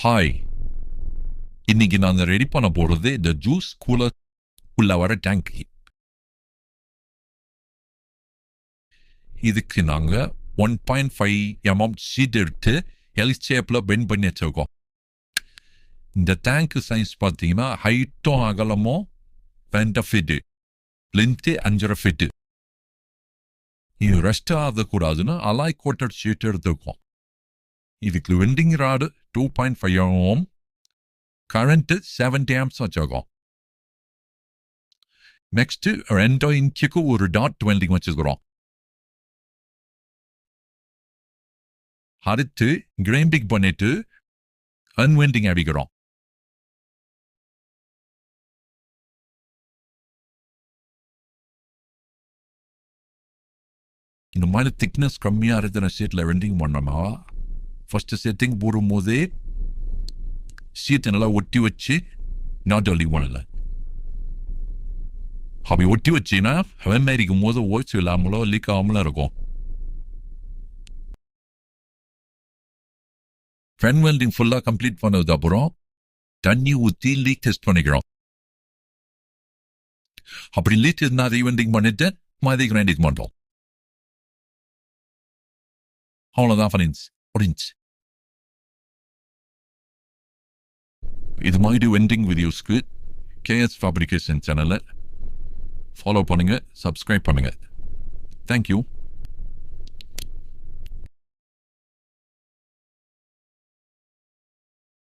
Hi, இன்னைக்கு நாங்க ready பண்ண போறது இந்த ஜூஸ் கூலர் உள்ள வர டேங்க். இதுக்கு நாங்க 1.5 mm ஷீட் எடுத்து எல் ஷேப்ல பெண்ட் பண்ணி வச்சிருக்கோம். இந்த டேங்க் சைஸ் பார்த்தீங்கன்னா ஹைட்டும் அகலமும் 2 ஃபீட்டு, லென்த்து 5.5 ஃபீட்டு. இது ரெஸ்ட் ஆகக்கூடாதுன்னு அலாய் கோட்டட் ஷீட் எடுத்துருக்கோம். இதுக்கு welding rod 2.5 mm, current 70 amps வச்சிருக்கோம். நெக்ஸ்ட் 2 இன்ச்சுக்கு ஒரு டாட் வெல்டிங் வச்சுக்கிறோம். அடுத்து கிரைண்டிங் பண்ணிட்டு அன்வெல்டிங் அடிக்கிறோம். இந்த மாதிரி திக்னஸ் கம்மியாக இருக்கிற ஷீட்டில் வெல்டிங் பண்ணோம்னா ஃபர்ஸ்ட் செட்டிங் போடும்போதே ஷீட்டை நல்லா ஒட்டி வச்சு நாட் வெல்டிங் பண்ணல. அப்படி ஒட்டி வச்சின்னா வெள்ளரிக்கும் போது ஓய்ச்சி இல்லாமலோ லீக் ஆகாமலோ இருக்கும். ஃபேன் வெல்டிங் ஃபுல்லாக கம்ப்ளீட் பண்ணதுக்கு அப்புறம் தண்ணி ஊற்றி லீக் டெஸ்ட் பண்ணிக்கிறோம். அப்படி லீக் இருந்தால் ரீவெல்டிங் பண்ணிட்டு மாதிரி கிரைண்டிங் பண்ணுறோம். அவ்வளோதான் ஃப்ரெண்ட்ஸ், முடிஞ்சு. இது மாதிரி வெல்டிங் வீடியோஸ்க்கு கேஎஸ் ஃபேப்ரிகேஷன் சேனலை ஃபாலோ பண்ணுங்க, சப்ஸ்கிரைப் பண்ணுங்க. தேங்க்யூ.